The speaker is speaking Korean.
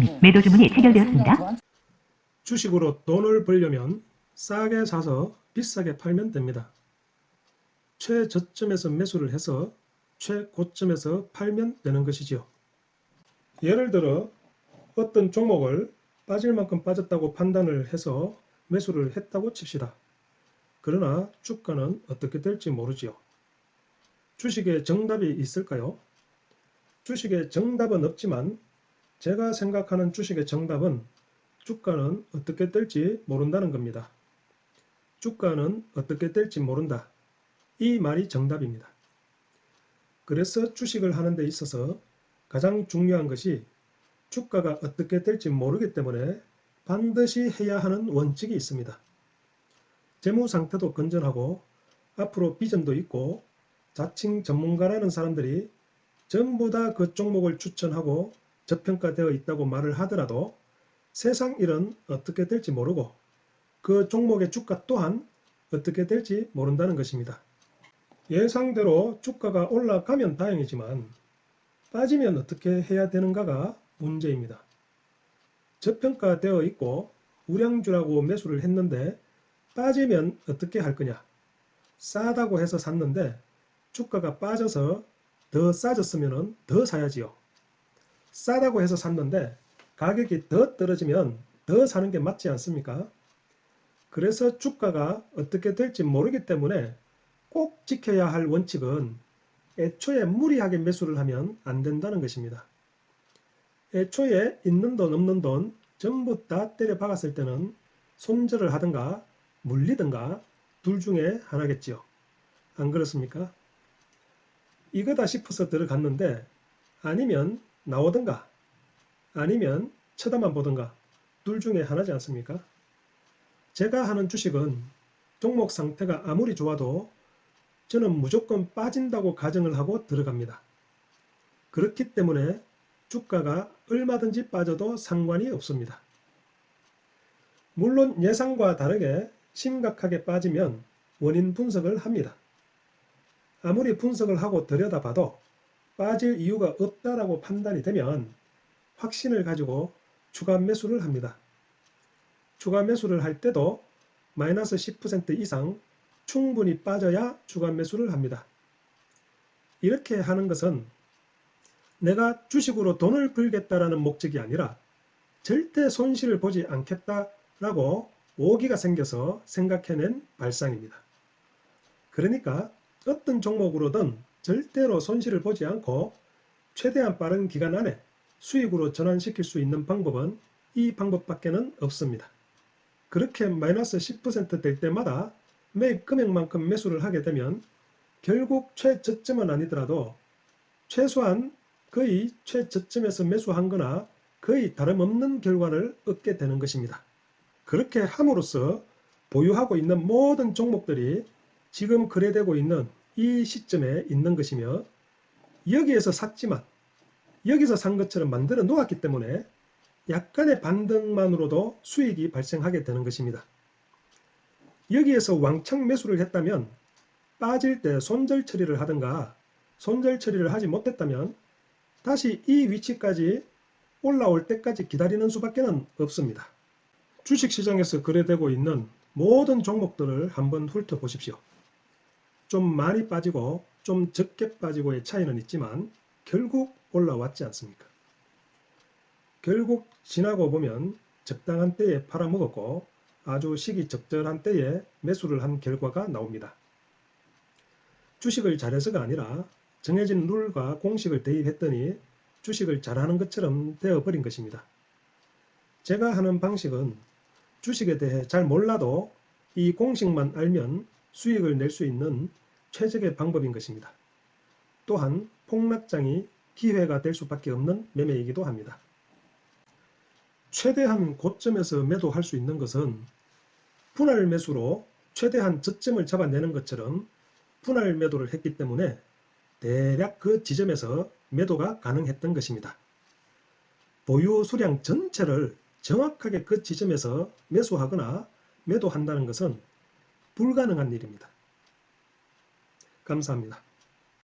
주식은 매도 주문이 체결되었습니다. 주식으로 돈을 벌려면 싸게 사서 비싸게 팔면 됩니다. 최저점에서 매수를 해서 최고점에서 팔면 되는 것이지요. 예를 들어 어떤 종목을 빠질 만큼 빠졌다고 판단을 해서 매수를 했다고 칩시다. 그러나 주가는 어떻게 될지 모르지요. 주식에 정답이 있을까요? 주식에 정답은 없지만 제가 생각하는 주식의 정답은 주가는 어떻게 될지 모른다는 겁니다. 주가는 어떻게 될지 모른다. 이 말이 정답입니다. 그래서 주식을 하는 데 있어서 가장 중요한 것이 주가가 어떻게 될지 모르기 때문에 반드시 해야 하는 원칙이 있습니다. 재무 상태도 건전하고 앞으로 비전도 있고 자칭 전문가라는 사람들이 전부 다 그 종목을 추천하고 저평가되어 있다고 말을 하더라도 세상 일은 어떻게 될지 모르고 그 종목의 주가 또한 어떻게 될지 모른다는 것입니다. 예상대로 주가가 올라가면 다행이지만 빠지면 어떻게 해야 되는가가 문제입니다. 저평가되어 있고 우량주라고 매수를 했는데 빠지면 어떻게 할 거냐? 싸다고 해서 샀는데 주가가 빠져서 더 싸졌으면 더 사야지요. 싸다고 해서 샀는데 가격이 더 떨어지면 더 사는 게 맞지 않습니까? 그래서 주가가 어떻게 될지 모르기 때문에 꼭 지켜야 할 원칙은 애초에 무리하게 매수를 하면 안 된다는 것입니다. 애초에 있는 돈 없는 돈 전부 다 때려 박았을 때는 손절을 하든가 물리든가 둘 중에 하나겠지요. 안 그렇습니까? 이거다 싶어서 들어갔는데 아니면 나오든가 아니면 쳐다만 보든가 둘 중에 하나지 않습니까? 제가 하는 주식은 종목 상태가 아무리 좋아도 저는 무조건 빠진다고 가정을 하고 들어갑니다. 그렇기 때문에 주가가 얼마든지 빠져도 상관이 없습니다. 물론 예상과 다르게 심각하게 빠지면 원인 분석을 합니다. 아무리 분석을 하고 들여다봐도 빠질 이유가 없다라고 판단이 되면 확신을 가지고 추가 매수를 합니다. 추가 매수를 할 때도 마이너스 10% 이상 충분히 빠져야 추가 매수를 합니다. 이렇게 하는 것은 내가 주식으로 돈을 벌겠다라는 목적이 아니라 절대 손실을 보지 않겠다라고 오기가 생겨서 생각해낸 발상입니다. 그러니까 어떤 종목으로든 절대로 손실을 보지 않고 최대한 빠른 기간 안에 수익으로 전환시킬 수 있는 방법은 이 방법밖에는 없습니다. 그렇게 마이너스 10% 될 때마다 매입 금액만큼 매수를 하게 되면 결국 최저점은 아니더라도 최소한 거의 최저점에서 매수한 거나 거의 다름없는 결과를 얻게 되는 것입니다. 그렇게 함으로써 보유하고 있는 모든 종목들이 지금 거래되고 있는 이 시점에 있는 것이며 여기에서 샀지만 여기서 산 것처럼 만들어 놓았기 때문에 약간의 반등만으로도 수익이 발생하게 되는 것입니다. 여기에서 왕창 매수를 했다면 빠질 때 손절 처리를 하든가 손절 처리를 하지 못했다면 다시 이 위치까지 올라올 때까지 기다리는 수밖에 없습니다. 주식시장에서 거래되고 있는 모든 종목들을 한번 훑어보십시오. 좀 많이 빠지고 좀 적게 빠지고의 차이는 있지만 결국 올라왔지 않습니까? 결국 지나고 보면 적당한 때에 팔아먹었고 아주 시기 적절한 때에 매수를 한 결과가 나옵니다. 주식을 잘해서가 아니라 정해진 룰과 공식을 대입했더니 주식을 잘하는 것처럼 되어버린 것입니다. 제가 하는 방식은 주식에 대해 잘 몰라도 이 공식만 알면 수익을 낼 수 있는 최적의 방법인 것입니다. 또한 폭락장이 기회가 될 수밖에 없는 매매이기도 합니다. 최대한 고점에서 매도할 수 있는 것은 분할 매수로 최대한 저점을 잡아내는 것처럼 분할 매도를 했기 때문에 대략 그 지점에서 매도가 가능했던 것입니다. 보유 수량 전체를 정확하게 그 지점에서 매수하거나 매도한다는 것은 불가능한 일입니다. 감사합니다.